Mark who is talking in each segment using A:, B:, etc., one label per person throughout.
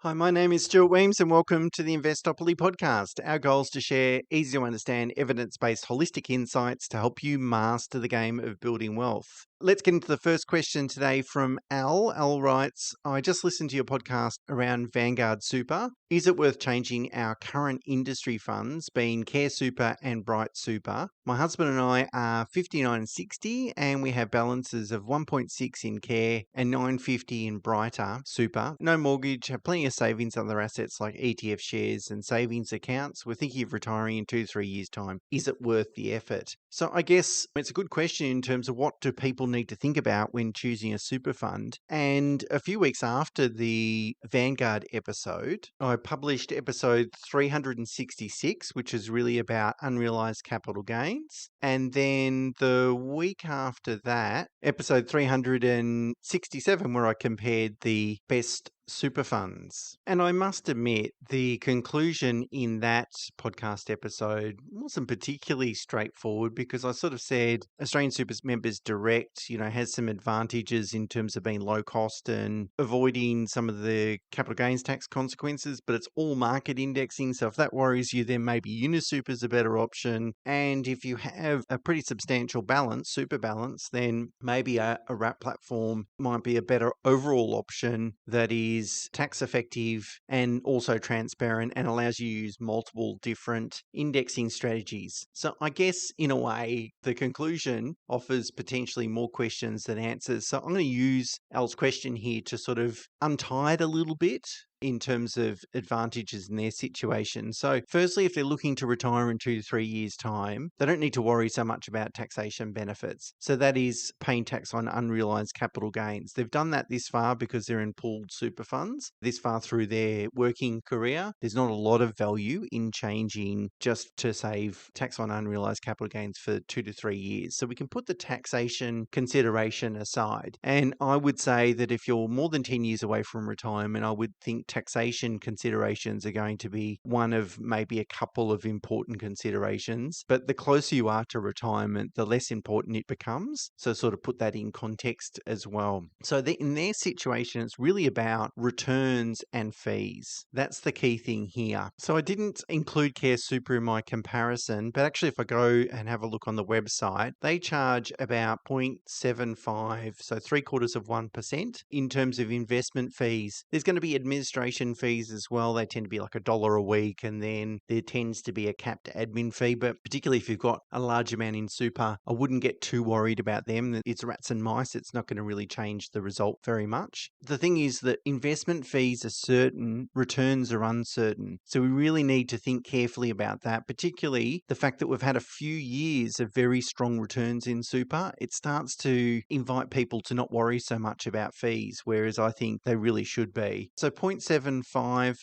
A: Hi, my name is Stuart Weems and welcome to the Investopoly podcast. Our goal is to share easy to understand evidence-based holistic insights to help you master the game of building wealth. Let's get into the first question today from Al. Al writes, I just listened to your podcast around Vanguard Super. Is it worth changing our current industry funds, being Care Super and Bright Super? My husband and I are 59 and 60 and we have balances of 1.6 in Care and 950 in Brighter Super. No mortgage, have plenty of savings on other assets like ETF shares and savings accounts. We're thinking of retiring in 2-3 years' time. Is it worth the effort? So I guess it's a good question in terms of what do people need to think about when choosing a super fund. And a few weeks after the Vanguard episode, I published episode 366, which is really about unrealized capital gains. And then the week after that, episode 367, where I compared the best super funds. And I must admit, the conclusion in that podcast episode wasn't particularly straightforward because I sort of said Australian Super's Members Direct, has some advantages in terms of being low cost and avoiding some of the capital gains tax consequences, but it's all market indexing. So if that worries you, then maybe Unisuper is a better option. And if you have a pretty substantial balance, super balance, then maybe a wrap platform might be a better overall option that is tax effective and also transparent and allows you to use multiple different indexing strategies. So I guess in a way, the conclusion offers potentially more questions than answers. So I'm going to use Al's question here to sort of untie it a little bit in terms of advantages in their situation. So firstly, if they're looking to retire in 2-3 years' time, they don't need to worry so much about taxation benefits. So that is paying tax on unrealized capital gains. They've done that this far because they're in pooled super funds. This far through their working career, there's not a lot of value in changing just to save tax on unrealized capital gains for 2 to 3 years. So we can put the taxation consideration aside. And I would say that if you're more than 10 years away from retirement, I would think taxation considerations are going to be one of maybe a couple of important considerations. But the closer you are to retirement, the less important it becomes. So sort of put that in context as well. So in their situation, it's really about returns and fees. That's the key thing here. So I didn't include Care Super in my comparison, but actually if I go and have a look on the website, they charge about 0.75, so 0.75% in terms of investment fees. There's going to be administration fees as well. They tend to be like $1 a week, and then there tends to be a capped admin fee. But particularly if you've got a large amount in super, I wouldn't get too worried about them. It's rats and mice. It's not going to really change the result very much. The thing is that investment fees are certain, returns are uncertain. So we really need to think carefully about that, particularly the fact that we've had a few years of very strong returns in super. It starts to invite people to not worry so much about fees, whereas I think they really should be. So 0.75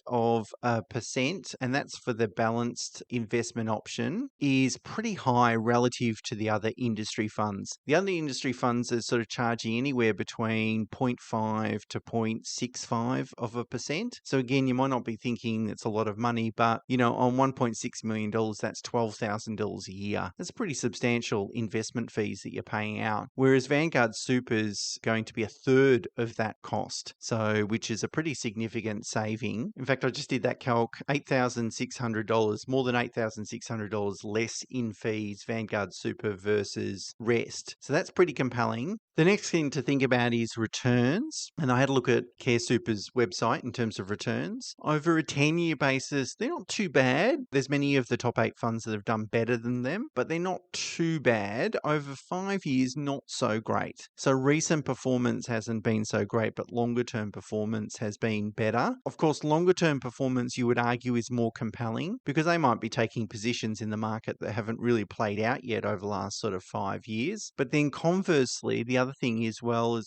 A: of a percent, and that's for the balanced investment option, is pretty high relative to the other industry funds. The other industry funds are sort of charging anywhere between 0.5 to 0.65 of a percent. So again, you might not be thinking it's a lot of money, but on $1.6 million, that's $12,000 a year. That's pretty substantial investment fees that you're paying out. Whereas Vanguard Super is going to be a third of that cost. So which is a pretty significant saving. In fact, I just did that calc, $8,600, more than $8,600 less in fees, Vanguard Super versus rest. So that's pretty compelling. The next thing to think about is returns. And I had a look at Care Super's website in terms of returns. Over a 10-year basis, they're not too bad. There's many of the top 8 funds that have done better than them, but they're not too bad. Over 5 years, not so great. So recent performance hasn't been so great, but longer term performance has been better. Of course, longer term performance, you would argue, is more compelling because they might be taking positions in the market that haven't really played out yet over the last sort of 5 years. But then conversely, the other thing is,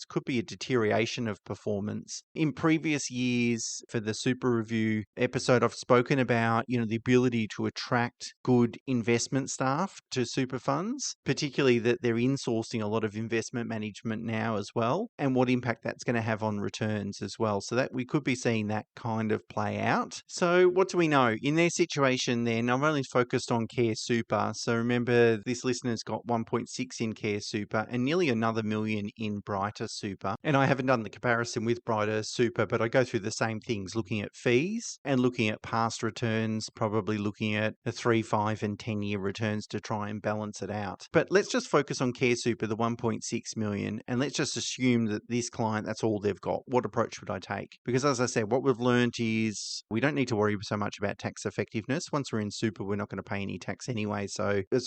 A: could be a deterioration of performance. In previous years, for the Super Review episode, I've spoken about, the ability to attract good investment staff to super funds, particularly that they're insourcing a lot of investment management now as well, and what impact that's going to have on returns as well. So that we could be seeing that kind of play out. So what do we know? In their situation then, I'm only focused on Care Super. So remember, this listener's got 1.6 in Care Super and nearly another $1 million million in Brighter Super. And I haven't done the comparison with Brighter Super, but I go through the same things, looking at fees and looking at past returns, probably looking at the 3, 5 and 10-year returns to try and balance it out. But let's just focus on Care Super, the 1.6 million, and let's just assume that this client, that's all they've got. What approach would I take? Because as I said, what we've learned is we don't need to worry so much about tax effectiveness. Once we're in super, we're not going to pay any tax anyway.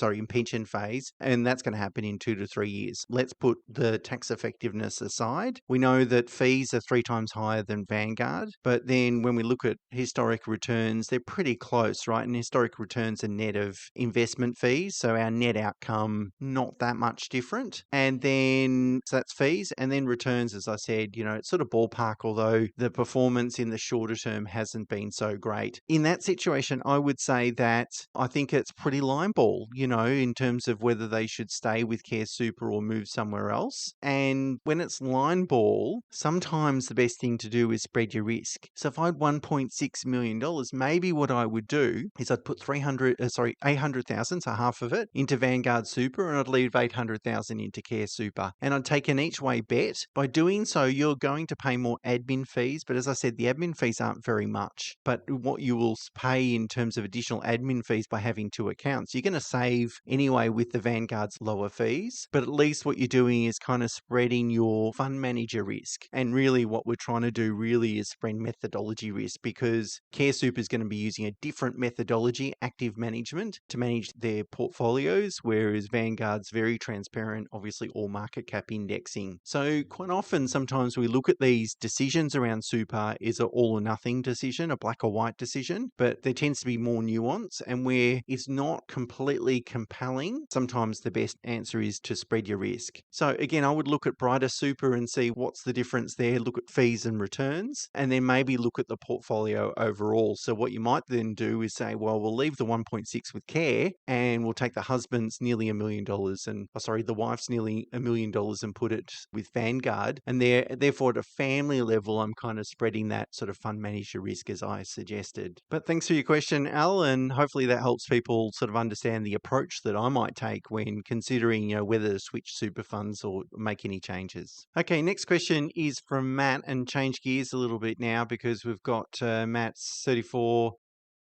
A: In pension phase, and that's going to happen in 2 to 3 years. Let's put the tax effectiveness aside. We know that fees are 3 times higher than Vanguard, but then when we look at historic returns, they're pretty close, right? And historic returns are net of investment fees, so our net outcome not that much different. And then so that's fees, and then returns, as I said, it's sort of ballpark, although the performance in the shorter term hasn't been so great. In that situation, I would say that I think it's pretty line ball, in terms of whether they should stay with Care Super or move somewhere else. And when it's line ball, sometimes the best thing to do is spread your risk. So if I had $1.6 million, maybe what I would do is I'd put 800,000, so half of it, into Vanguard Super, and I'd leave 800,000 into Care Super. And I'd take an each way bet. By doing so, you're going to pay more admin fees, but as I said, the admin fees aren't very much. But what you will pay in terms of additional admin fees by having 2 accounts, you're going to save anyway with the Vanguard's lower fees. But at least what you're doing is kind of spreading your fund manager risk. And really what we're trying to do really is spread methodology risk, because Care Super is going to be using a different methodology, active management, to manage their portfolios, whereas Vanguard's very transparent, obviously all market cap indexing. So quite often, sometimes we look at these decisions around super is an all or nothing decision, a black or white decision, but there tends to be more nuance, and where it's not completely compelling, sometimes the best answer is to spread your risk. So again, I would look at Brighter Super and see what's the difference there, look at fees and returns, and then maybe look at the portfolio overall. So what you might then do is say, well, we'll leave the 1.6 with Care, and we'll take the husband's nearly $1 million, and the wife's nearly $1 million, and put it with Vanguard. And therefore at a family level, I'm kind of spreading that sort of fund manager risk as I suggested. But thanks for your question, Al, and hopefully that helps people sort of understand the approach that I might take when considering, whether to switch super funds or make any changes. Okay, next question is from Matt, and change gears a little bit now because we've got Matt's 34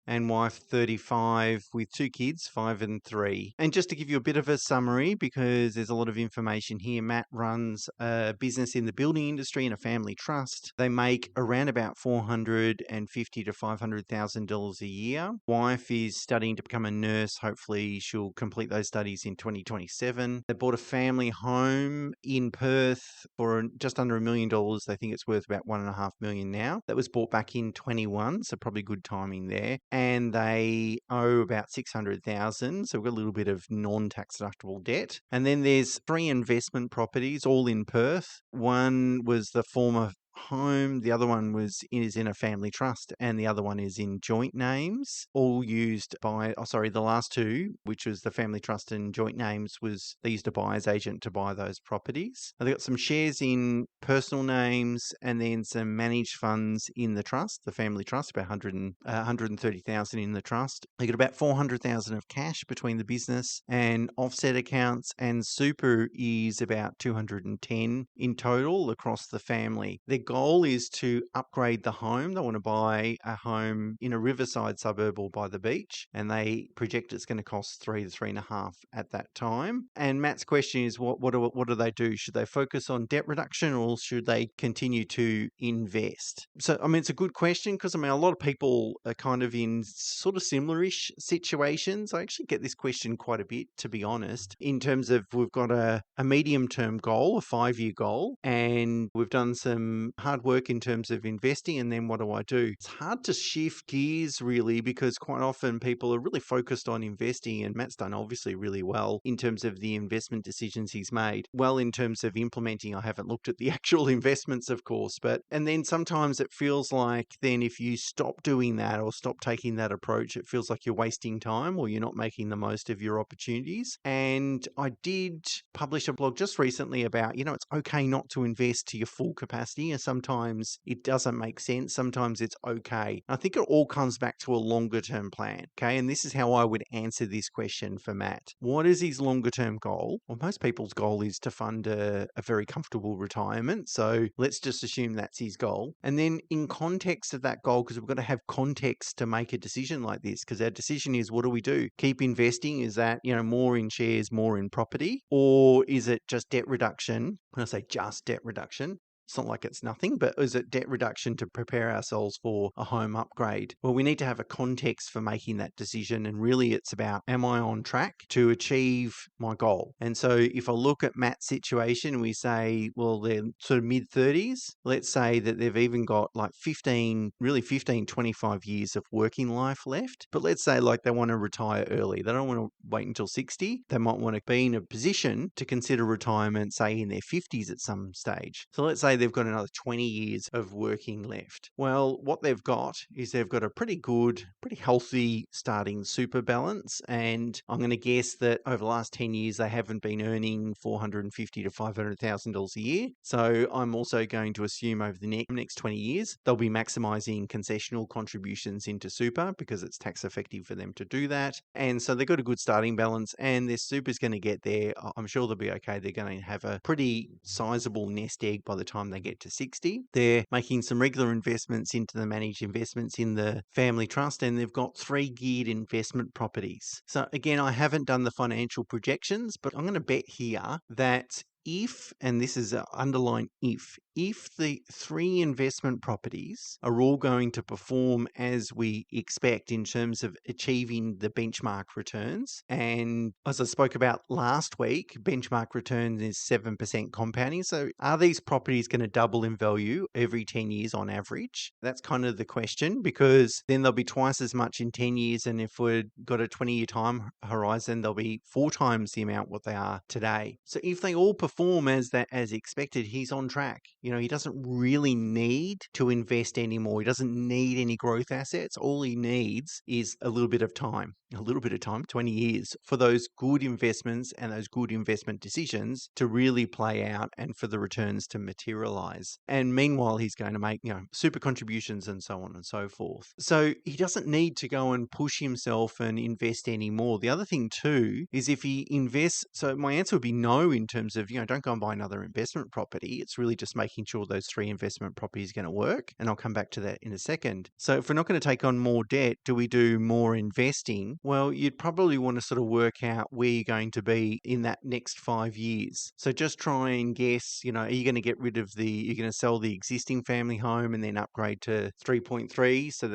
A: and wife 35 with 2 kids, 5 and 3. And just to give you a bit of a summary, because there's a lot of information here, Matt runs a business in the building industry in a family trust. They make around about $450,000 to $500,000 a year. Wife is studying to become a nurse. Hopefully she'll complete those studies in 2027. They bought a family home in Perth for just under $1 million. They think it's worth about $1.5 million now. That was bought back in 21, so probably good timing there. And they owe about $600,000, so we've got a little bit of non-tax deductible debt. And then there's 3 investment properties, all in Perth. One was the former home, the other one is in a family trust, and the other one is in joint names, all used by the last 2, which was the family trust and joint names, was they used a buyer's agent to buy those properties. Now, they've got some shares in personal names and then some managed funds in the trust, the family trust, about 130,000 in the trust. They got about 400,000 of cash between the business and offset accounts, and super is about 210 in total across the family. Their goal is to upgrade the home. They want to buy a home in a riverside suburb or by the beach, and they project it's going to cost 3 to 3.5 at that time. And Matt's question is, what do they do? Should they focus on debt reduction, or should they continue to invest? So, it's a good question, because a lot of people are kind of in sort of similar-ish situations. I actually get this question quite a bit, to be honest, in terms of we've got a medium-term goal, a 5-year goal, and we've done some hard work in terms of investing, and then what do I do? It's hard to shift gears really, because quite often people are really focused on investing, and Matt's done obviously really well in terms of the investment decisions he's made. Well, in terms of implementing, I haven't looked at the actual investments, of course, and then sometimes it feels like then if you stop doing that or stop taking that approach, it feels like you're wasting time or you're not making the most of your opportunities. And I did publish a blog just recently about, it's okay not to invest to your full capacity, Sometimes it doesn't make sense. Sometimes it's okay. I think it all comes back to a longer term plan. Okay. And this is how I would answer this question for Matt. What is his longer term goal? Well, most people's goal is to fund a very comfortable retirement. So let's just assume that's his goal. And then in context of that goal, because we've got to have context to make a decision like this, because our decision is, what do we do? Keep investing? Is that, more in shares, more in property? Or is it just debt reduction? When I say just debt reduction, it's not like it's nothing, but is it debt reduction to prepare ourselves for a home upgrade? Well, we need to have a context for making that decision. And really, it's about, am I on track to achieve my goal? And so if I look at Matt's situation, we say, well, they're sort of mid 30s. Let's say that they've even got like 15, 25 years of working life left. But let's say like they want to retire early. They don't want to wait until 60. They might want to be in a position to consider retirement, say in their 50s at some stage. So let's say they've got another 20 years of working left. Well, what they've got is they've got a pretty good, pretty healthy starting super balance. And I'm going to guess that over the last 10 years, they haven't been earning $450,000 to $500,000 a year. So I'm also going to assume over the next 20 years, they'll be maximizing concessional contributions into super because it's tax effective for them to do that. And so they've got a good starting balance, and their super is going to get there. I'm sure they'll be okay. They're going to have a pretty sizable nest egg by the time they get to 60. They're making some regular investments into the managed investments in the family trust, and they've got 3 geared investment properties. So again, I haven't done the financial projections, but I'm going to bet here that if, and this is an underline if the 3 investment properties are all going to perform as we expect in terms of achieving the benchmark returns, and as I spoke about last week, benchmark return is 7% compounding. So are these properties going to double in value every 10 years on average? That's kind of the question, because then they'll be twice as much in 10 years. And if we've got a 20-year time horizon, they'll be 4 times the amount what they are today. So if they all perform as expected, he's on track. He doesn't really need to invest anymore. He doesn't need any growth assets. All he needs is a little bit of time, 20 years, for those good investments and those good investment decisions to really play out and for the returns to materialize. And meanwhile, he's going to make, super contributions and so on and so forth. So he doesn't need to go and push himself and invest anymore. The other thing too is if he invests, so my answer would be no in terms of, don't go and buy another investment property. It's really just making sure those 3 investment properties are going to work. And I'll come back to that in a second. So if we're not going to take on more debt, do we do more investing? Well, you'd probably want to sort of work out where you're going to be in that next 5 years. So just try and guess, are you going to get rid of you're going to sell the existing family home and then upgrade to 3.3? So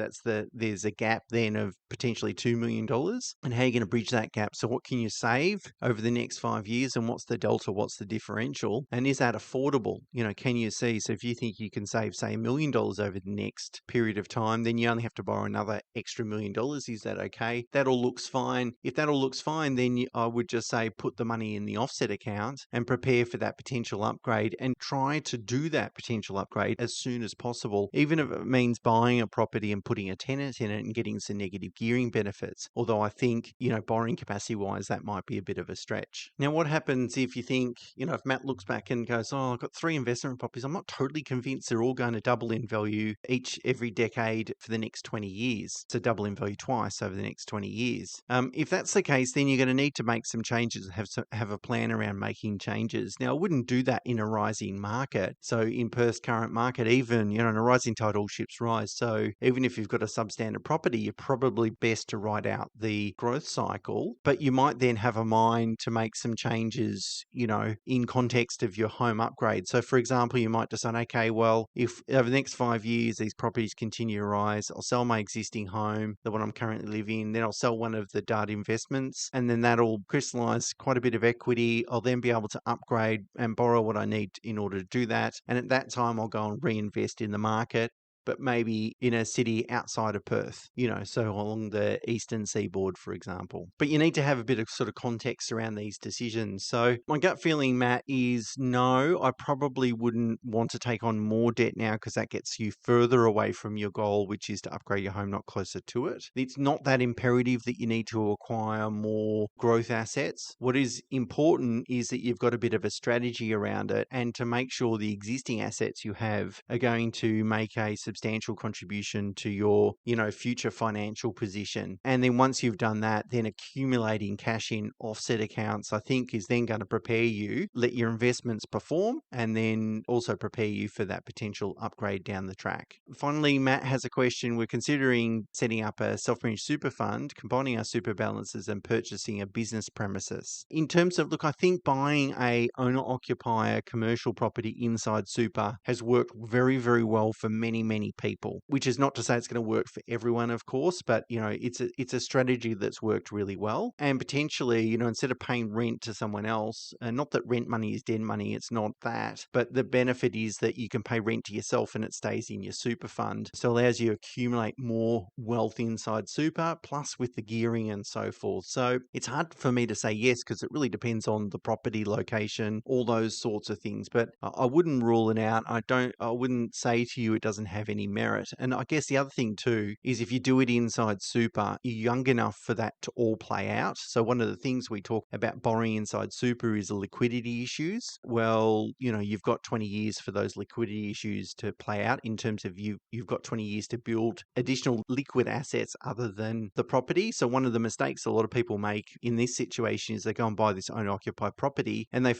A: there's a gap then of potentially $2 million. And how are you going to bridge that gap? So what can you save over the next 5 years, and what's the delta? What's the differential? And is that affordable? Can you see? So if you think you can save, say, $1 million over the next period of time, then you only have to borrow another extra $1 million. Is that okay? That all looks fine. If that all looks fine, then I would just say put the money in the offset account and prepare for that potential upgrade, and try to do that potential upgrade as soon as possible, even if it means buying a property and putting a tenant in it and getting some negative gearing benefits. Although I think, borrowing capacity wise, that might be a bit of a stretch. Now, what happens if you think, if Matt looks back and goes, oh, I've got 3 investment properties, I'm not totally convinced they're all going to double in value every decade for the next 20 years. So double in value twice over the next 20 years. If that's the case, then you're going to need to make some changes, have a plan around making changes. Now, I wouldn't do that in a rising market. So in Perth's current market, even, in a rising tide, all ships rise. So even if you've got a substandard property, you're probably best to ride out the growth cycle, but you might then have a mind to make some changes, in context of your home upgrade. So for example, you might decide, okay, well, if over the next 5 years, these properties continue to rise, I'll sell my existing home, the one I'm currently living in, then I'll sell one of the data investments, and then that'll crystallize quite a bit of equity. I'll then be able to upgrade and borrow what I need in order to do that. And at that time, I'll go and reinvest in the market. but maybe in a city outside of Perth, so along the eastern seaboard, for example. But you need to have a bit of sort of context around these decisions. So my gut feeling, Matt, is no, I probably wouldn't want to take on more debt now because that gets you further away from your goal, which is to upgrade your home, not closer to it. It's not that imperative that you need to acquire more growth assets. What is important is that you've got a bit of a strategy around it, and to make sure the existing assets you have are going to make a substantial contribution to your, future financial position. And then once you've done that, then accumulating cash in offset accounts, I think, is then going to prepare you, let your investments perform, and then also prepare you for that potential upgrade down the track. Finally, Matt has a question. We're considering setting up a self-managed super fund, combining our super balances and purchasing a business premises. In terms of, look, I think buying a owner-occupier commercial property inside super has worked very, very well for many, many people, which is not to say it's going to work for everyone, of course, but, it's a strategy that's worked really well. And potentially, instead of paying rent to someone else, and not that rent money is dead money, it's not that, but the benefit is that you can pay rent to yourself and it stays in your super fund. So it allows you to accumulate more wealth inside super, plus with the gearing and so forth. So it's hard for me to say yes, because it really depends on the property location, all those sorts of things. But I wouldn't rule it out. I wouldn't say to you it doesn't have any merit. And I guess the other thing too is if you do it inside super, you're young enough for that to all play out. So one of the things we talk about borrowing inside super is the liquidity issues. Well, you've got 20 years for those liquidity issues to play out, in terms of you've got 20 years to build additional liquid assets other than the property. So one of the mistakes a lot of people make in this situation is they go and buy this owner-occupied property and they're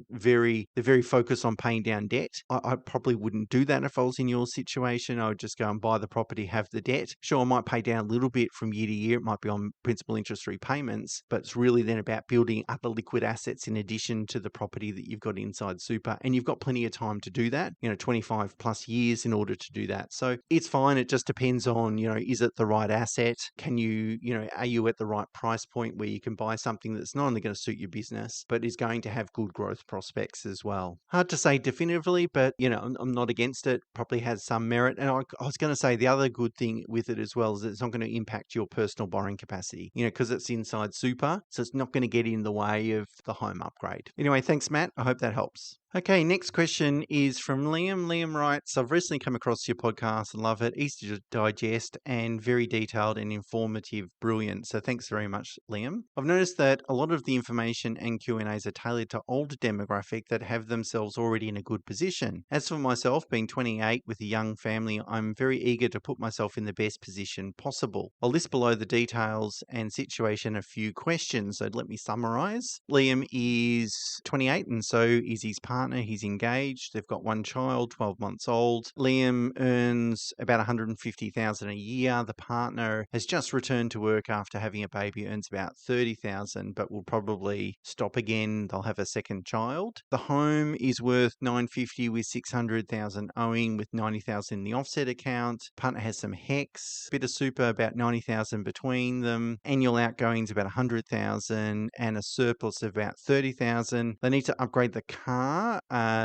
A: very focused on paying down debt. I probably wouldn't do that if I was in your situation. I would just go and buy the property, have the debt. Sure, I might pay down a little bit from year to year. It might be on principal interest repayments, but it's really then about building other liquid assets in addition to the property that you've got inside super. And you've got plenty of time to do that, 25 plus years in order to do that. So it's fine. It just depends on, is it the right asset? Can you, are you at the right price point where you can buy something that's not only going to suit your business, but is going to have good growth prospects as well? Hard to say definitively, but, I'm not against it. Probably has some merit. And I was going to say the other good thing with it as well is that it's not going to impact your personal borrowing capacity, because it's inside super. So it's not going to get in the way of the home upgrade. Anyway, thanks, Matt. I hope that helps. Okay, next question is from Liam. Liam writes, I've recently come across your podcast and love it. Easy to digest and very detailed and informative. Brilliant. So thanks very much, Liam. I've noticed that a lot of the information and Q&As are tailored to older demographic that have themselves already in a good position. As for myself, being 28 with a young family, I'm very eager to put myself in the best position possible. I'll list below the details and situation a few questions. So let me summarize. Liam is 28 and so is his partner. He's engaged. They've got one child, 12 months old. Liam earns about $150,000 a year. The partner has just returned to work after having a baby, earns about $30,000, but will probably stop again. They'll have a second child. The home is worth $950,000 with $600,000 owing, with $90,000 in the offset account. Partner has some HEX, bit of super, about $90,000 between them. Annual outgoings about $100,000 and a surplus of about $30,000. They need to upgrade the car.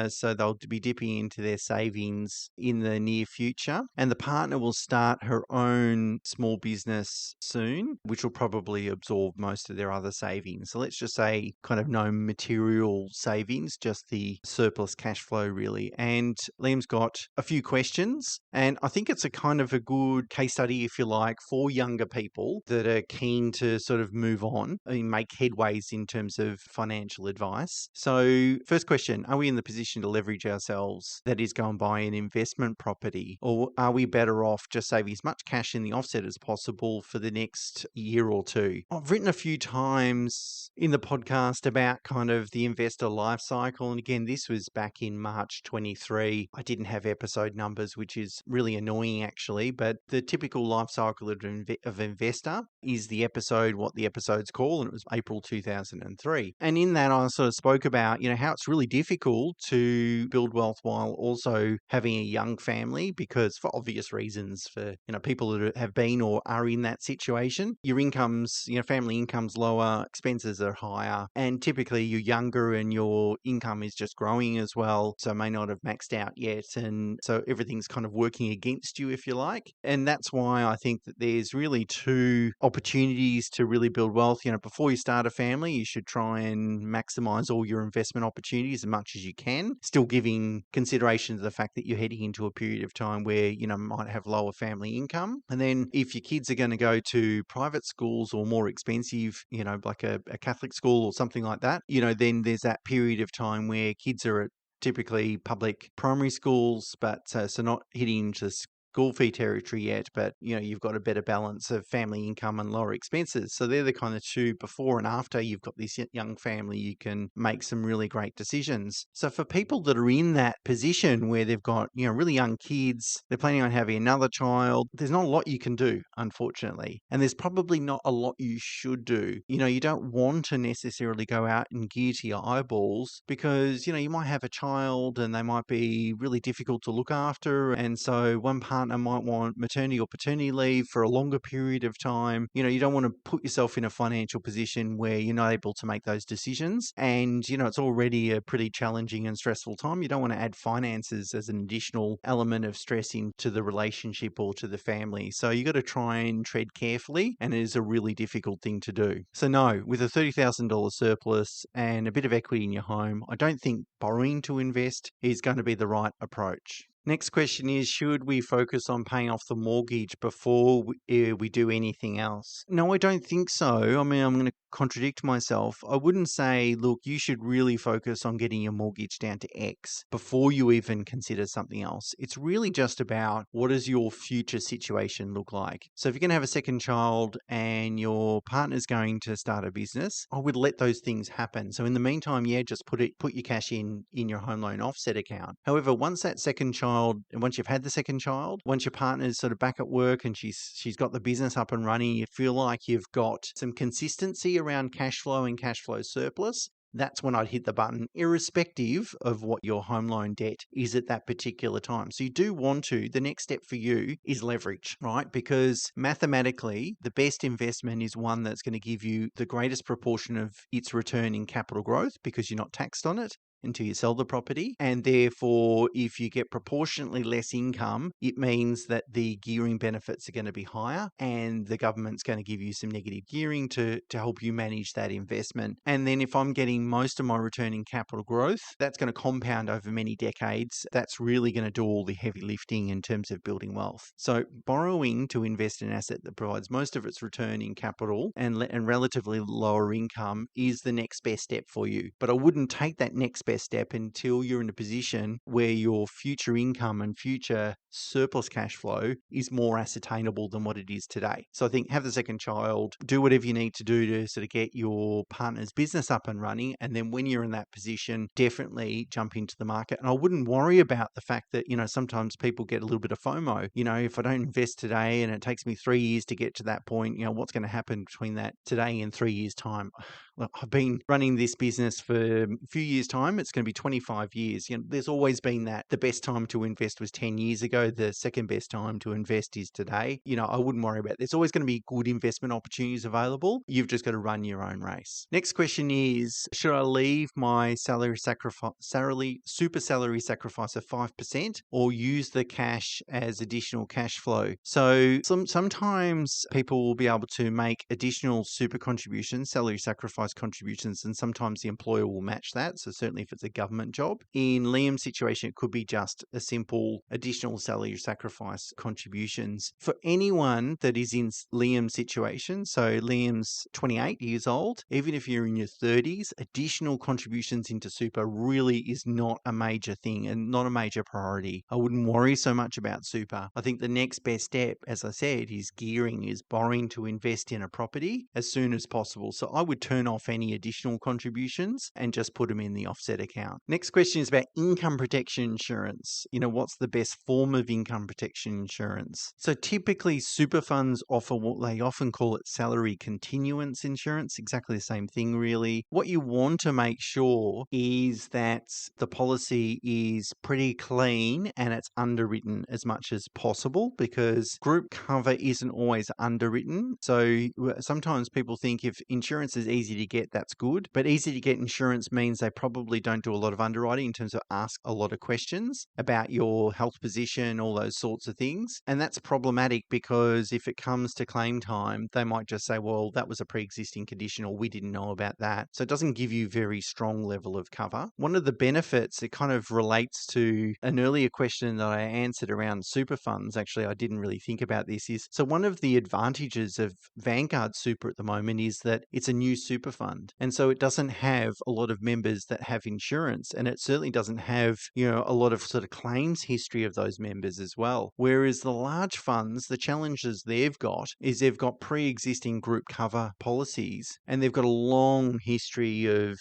A: So they'll be dipping into their savings in the near future. And the partner will start her own small business soon, which will probably absorb most of their other savings. So let's just say kind of no material savings, just the surplus cash flow really. And Liam's got a few questions. And I think it's a kind of a good case study, if you like, for younger people that are keen to sort of move on and make headways in terms of financial advice. So first question, are we in the position to leverage ourselves, that is, go and buy an investment property? Or are we better off just saving as much cash in the offset as possible for the next year or two? I've written a few times in the podcast about kind of the investor life cycle. And again, this was back in March 23. I didn't have episode numbers, which is really annoying actually, but the typical life cycle of investor Is the episode what the episode's called? And it was April 2003. And in that, I sort of spoke about, how it's really difficult to build wealth while also having a young family, because for obvious reasons, for, people that have been or are in that situation, your income's, family income's lower, expenses are higher, and typically you're younger and your income is just growing as well, so may not have maxed out yet. And so everything's kind of working against you, if you like. And that's why I think that there's really two opportunities to really build wealth. Before you start a family, you should try and maximize all your investment opportunities as much as you can, still giving consideration to the fact that you're heading into a period of time where, might have lower family income. And then if your kids are going to go to private schools or more expensive, like a Catholic school or something like that, then there's that period of time where kids are at typically public primary schools, but so not hitting into school fee territory yet, but you've got a better balance of family income and lower expenses. So they're the kind of two before and after you've got this young family, you can make some really great decisions. So for people that are in that position where they've got, really young kids, they're planning on having another child, there's not a lot you can do, unfortunately. And there's probably not a lot you should do. You don't want to necessarily go out and gear to your eyeballs because, you might have a child and they might be really difficult to look after. And so one partner might want maternity or paternity leave for a longer period of time. You don't want to put yourself in a financial position where you're not able to make those decisions. And, it's already a pretty challenging and stressful time. You don't want to add finances as an additional element of stress into the relationship or to the family. So you got to try and tread carefully, and it is a really difficult thing to do. So no, with a $30,000 surplus and a bit of equity in your home, I don't think borrowing to invest is going to be the right approach. Next question is, should we focus on paying off the mortgage before we do anything else? No, I don't think so. I mean, I'm going to contradict myself. I wouldn't say, look, you should really focus on getting your mortgage down to X before you even consider something else. It's really just about what does your future situation look like. So if you're going to have a second child and your partner's going to start a business, I would let those things happen. So in the meantime, just put your cash in your home loan offset account. However, once that second child, and once you've had the second child, once your partner's sort of back at work and she's got the business up and running, you feel like you've got some consistency around cash flow and cash flow surplus, that's when I'd hit the button, irrespective of what your home loan debt is at that particular time. So you do want to, the next step for you is leverage, right? Because mathematically, the best investment is one that's going to give you the greatest proportion of its return in capital growth because you're not taxed on it until you sell the property. And therefore, if you get proportionately less income, it means that the gearing benefits are going to be higher and the government's going to give you some negative gearing to help you manage that investment. And then if I'm getting most of my return in capital growth, that's going to compound over many decades. That's really going to do all the heavy lifting in terms of building wealth. So borrowing to invest in an asset that provides most of its return in capital and relatively lower income is the next best step for you. But I wouldn't take that next best step until you're in a position where your future income and future surplus cash flow is more ascertainable than what it is today. So I think have the second child, do whatever you need to do to sort of get your partner's business up and running. And then when you're in that position, definitely jump into the market. And I wouldn't worry about the fact that, sometimes people get a little bit of FOMO. If I don't invest today and it takes me 3 years to get to that point, what's going to happen between that today and 3 years' time? Well, I've been running this business for a few years' time. It's going to be 25 years. There's always been that. The best time to invest was 10 years ago. The second best time to invest is today. I wouldn't worry about it. There's always going to be good investment opportunities available. You've just got to run your own race. Next question is, should I leave my super salary sacrifice of 5% or use the cash as additional cash flow? So sometimes people will be able to make additional super contributions, salary sacrifice contributions, and sometimes the employer will match that. So certainly if it's a government job. In Liam's situation, it could be just a simple additional salary sacrifice contributions. For anyone that is in Liam's situation, so Liam's 28 years old, even if you're in your 30s, additional contributions into super really is not a major thing and not a major priority. I wouldn't worry so much about super. I think the next best step, as I said, is gearing, is borrowing to invest in a property as soon as possible. So I would turn off any additional contributions and just put them in the offset account. Next question is about income protection insurance. What's the best form of income protection insurance? So typically super funds offer what they often call it salary continuance insurance, exactly the same thing really. What you want to make sure is that the policy is pretty clean and it's underwritten as much as possible, because group cover isn't always underwritten. So sometimes people think if insurance is easy to get, that's good, but easy to get insurance means they probably don't do a lot of underwriting in terms of ask a lot of questions about your health position, all those sorts of things. And that's problematic because if it comes to claim time, they might just say, well, that was a pre-existing condition, or we didn't know about that. So it doesn't give you very strong level of cover. One of the benefits, it kind of relates to an earlier question that I answered around super funds. Actually, I didn't really think about this. So one of the advantages of Vanguard Super at the moment is that it's a new super fund. And so it doesn't have a lot of members that have insurance. And it certainly doesn't have, a lot of sort of claims history of those members as well. Whereas the large funds, the challenges they've got is they've got pre-existing group cover policies, and they've got a long history of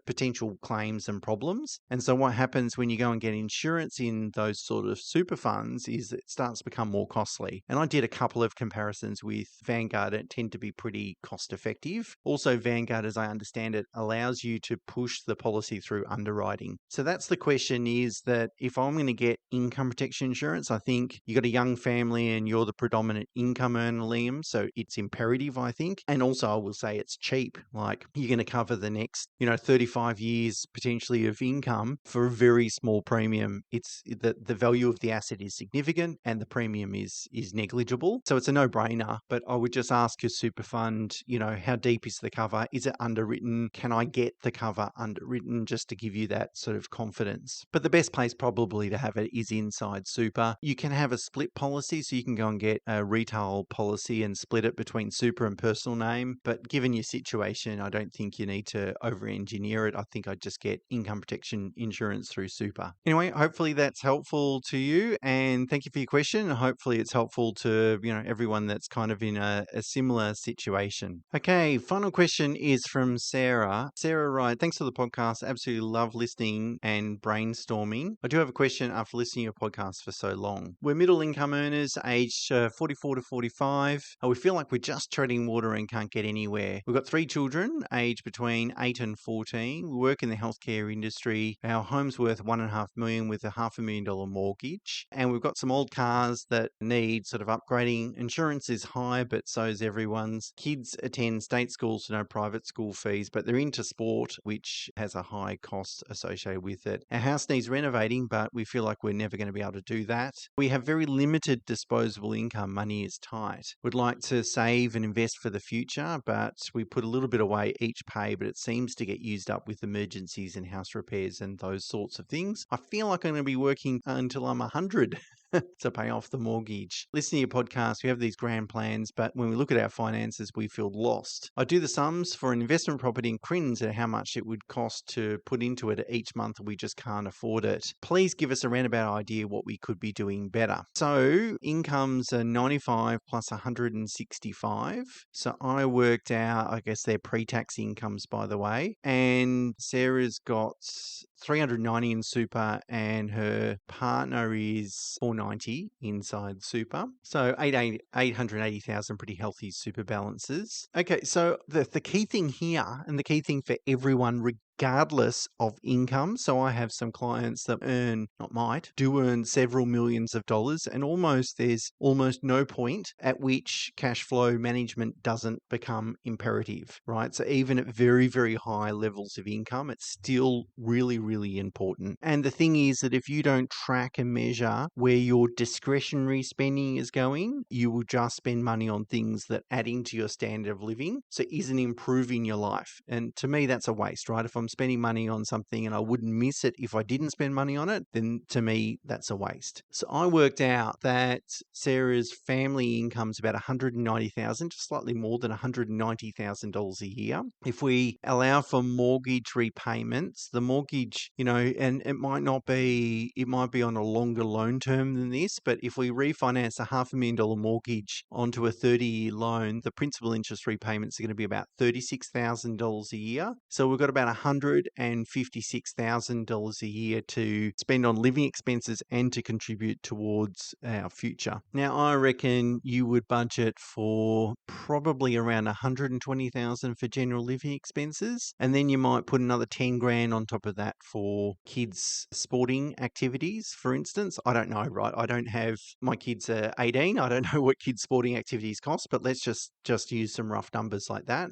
A: potential claims and problems. And so what happens when you go and get insurance in those sort of super funds is it starts to become more costly. And I did a couple of comparisons with Vanguard. It tend to be pretty cost effective. Also, Vanguard, as I understand it, allows you to push the policy through underwriting. So that's the question, is that if I'm going to get income protection insurance, I think you got a young family and you're the predominant income earner, Liam. So it's imperative, I think. And also I will say it's cheap. Like, you're going to cover the next, 35 years potentially of income for a very small premium. It's the value of the asset is significant and the premium is negligible. So it's a no-brainer. But I would just ask your super fund, how deep is the cover? Is it underwritten? Can I get the cover underwritten, just to give you that sort of confidence? But the best place probably to have it is inside super. You can have a split policy, so you can go and get a retail policy and split it between super and personal name. But given your situation, I don't think you need to over-engineer it. I think I'd just get income protection insurance through super. Anyway, hopefully that's helpful to you, and thank you for your question. Hopefully it's helpful to everyone that's kind of in a similar situation. Okay, final question is from Sarah. Sarah writes, thanks for the podcast. Absolutely love listening and brainstorming. I do have a question after listening to your podcast for so long. We're middle income earners, aged 44 to 45. We feel like we're just treading water and can't get anywhere. We've got 3 children, aged between 8 and 14. We work in the healthcare industry. Our home's worth $1.5 million with a $500,000 mortgage. And we've got some old cars that need sort of upgrading. Insurance is high, but so is everyone's. Kids attend state schools, so no private school fees, but they're into sport, which has a high cost associated with it. Our house needs renovating, but we feel like we're never going to be able to do that. We have very limited disposable income. Money is tight. We'd like to save and invest for the future, but we put a little bit away each pay, but it seems to get used up with emergencies and house repairs and those sorts of things. I feel like I'm going to be working until I'm 100 to pay off the mortgage. Listening to your podcast, we have these grand plans, but when we look at our finances, we feel lost. I do the sums for an investment property and cringe at how much it would cost to put into it each month. We just can't afford it. Please give us a roundabout idea what we could be doing better. So incomes are 95 plus 165. So I worked out, I guess they're pre-tax incomes, by the way, and Sarah's got 390 in super and her partner is 490 inside super. So 880,000 pretty healthy super balances. Okay, so the key thing here, and the key thing for everyone regardless of income. So I have some clients that do earn several millions of dollars, and there's almost no point at which cash flow management doesn't become imperative, right? So even at very, very high levels of income, it's still really, really important. And the thing is that if you don't track and measure where your discretionary spending is going, you will just spend money on things that add into your standard of living, so isn't improving your life. And to me, that's a waste, right? If I'm spending money on something and I wouldn't miss it if I didn't spend money on it, then to me, that's a waste. So I worked out that Sarah's family income is about $190,000, just slightly more than $190,000 a year. If we allow for mortgage repayments, the mortgage, and it might be on a longer loan term than this, but if we refinance a $500,000 mortgage onto a 30-year loan, the principal interest repayments are going to be about $36,000 a year. So we've got about $156,000 a year to spend on living expenses and to contribute towards our future. Now, I reckon you would budget for probably around $120,000 for general living expenses, and then you might put another 10 grand on top of that for kids' sporting activities, for instance. I don't know, right? I don't have, my kids are 18. I don't know what kids' sporting activities cost, but let's just use some rough numbers like that.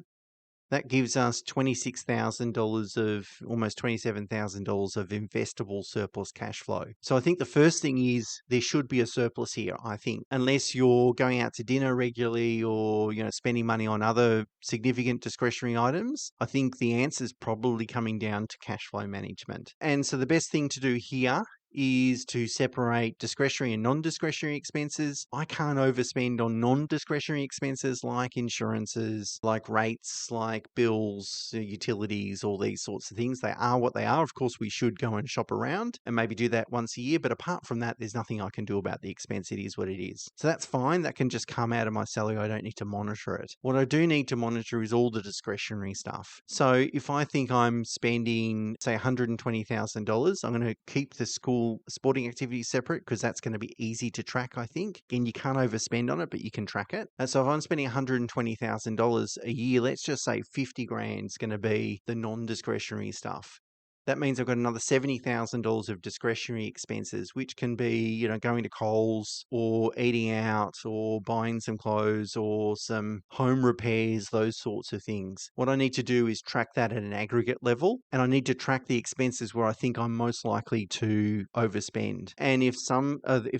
A: That gives us $26,000 of almost $27,000 of investable surplus cash flow. So I think the first thing is there should be a surplus here, I think, unless you're going out to dinner regularly or, spending money on other significant discretionary items. I think the answer is probably coming down to cash flow management. And so the best thing to do here is to separate discretionary and non-discretionary expenses. I can't overspend on non-discretionary expenses like insurances, like rates, like bills, utilities, all these sorts of things. They are what they are. Of course, we should go and shop around and maybe do that once a year. But apart from that, there's nothing I can do about the expense. It is what it is. So that's fine. That can just come out of my salary. I don't need to monitor it. What I do need to monitor is all the discretionary stuff. So if I think I'm spending, say, $120,000, I'm going to keep the school sporting activities separate because that's going to be easy to track, I think. Again, you can't overspend on it, but you can track it. And so if I'm spending $120,000 a year, let's just say 50 grand is going to be the non-discretionary stuff. That means I've got another $70,000 of discretionary expenses, which can be, going to Coles or eating out or buying some clothes or some home repairs, those sorts of things. What I need to do is track that at an aggregate level, and I need to track the expenses where I think I'm most likely to overspend. And if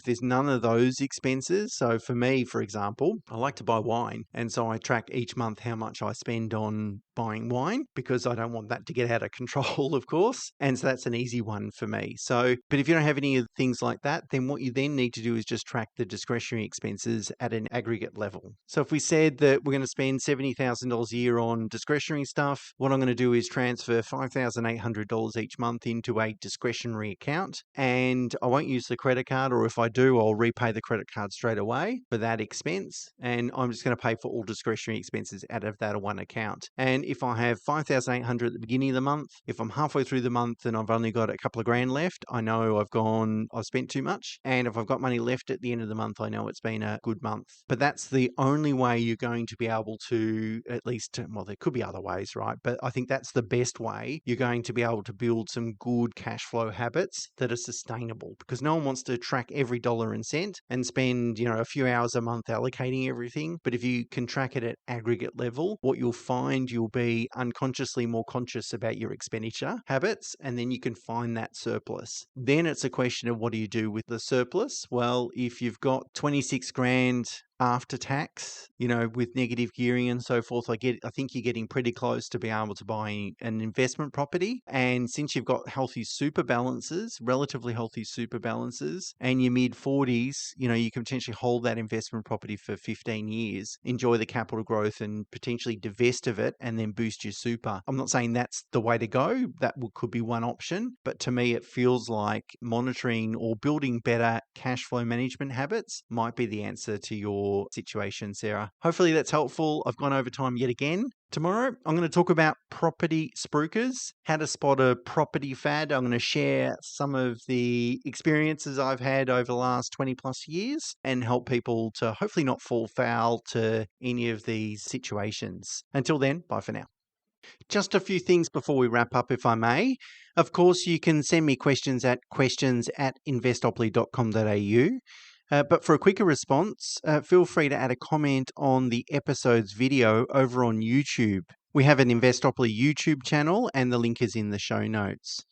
A: there's none of those expenses, so for me, for example, I like to buy wine, and so I track each month how much I spend on buying wine because I don't want that to get out of control, of course. And so that's an easy one for me. But if you don't have any of things like that, then what you then need to do is just track the discretionary expenses at an aggregate level. So if we said that we're going to spend $70,000 a year on discretionary stuff, what I'm going to do is transfer $5,800 each month into a discretionary account. And I won't use the credit card, or if I do, I'll repay the credit card straight away for that expense. And I'm just going to pay for all discretionary expenses out of that one account. And if I have $5,800 at the beginning of the month, if I'm halfway through the month and I've only got a couple of grand left, I know I've spent too much. And if I've got money left at the end of the month, I know it's been a good month. But that's the only way you're going to be able to, at least, well, there could be other ways, right? But I think that's the best way you're going to be able to build some good cash flow habits that are sustainable, because no one wants to track every dollar and cent and spend, a few hours a month allocating everything. But if you can track it at aggregate level, what you'll find, you'll be unconsciously more conscious about your expenditure habits, and then you can find that surplus. Then it's a question of what do you do with the surplus? Well, if you've got 26 grand after tax, with negative gearing and so forth, I think you're getting pretty close to being able to buy an investment property. And since you've got healthy super balances, relatively healthy super balances, and your mid 40s, you can potentially hold that investment property for 15 years, enjoy the capital growth and potentially divest of it and then boost your super. I'm not saying that's the way to go. That could be one option. But to me, it feels like monitoring or building better cash flow management habits might be the answer to your situation, Sarah. Hopefully that's helpful. I've gone over time yet again. Tomorrow, I'm going to talk about property spruikers, how to spot a property fad. I'm going to share some of the experiences I've had over the last 20 plus years and help people to hopefully not fall foul to any of these situations. Until then, bye for now. Just a few things before we wrap up, if I may. Of course, you can send me questions at questions@investopoly.com.au. But for a quicker response, feel free to add a comment on the episode's video over on YouTube. We have an Investopoly YouTube channel and the link is in the show notes.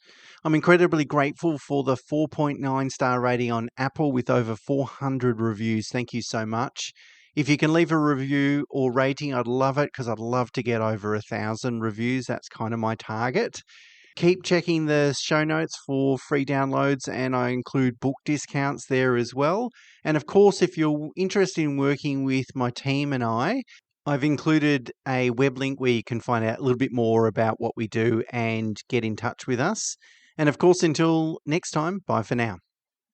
A: I'm incredibly grateful for the 4.9 star rating on Apple with over 400 reviews. Thank you so much. If you can leave a review or rating, I'd love it because I'd love to get over 1,000 reviews. That's kind of my target. Keep checking the show notes for free downloads, and I include book discounts there as well. And of course, if you're interested in working with my team and I've included a web link where you can find out a little bit more about what we do and get in touch with us. And of course, until next time, bye for now.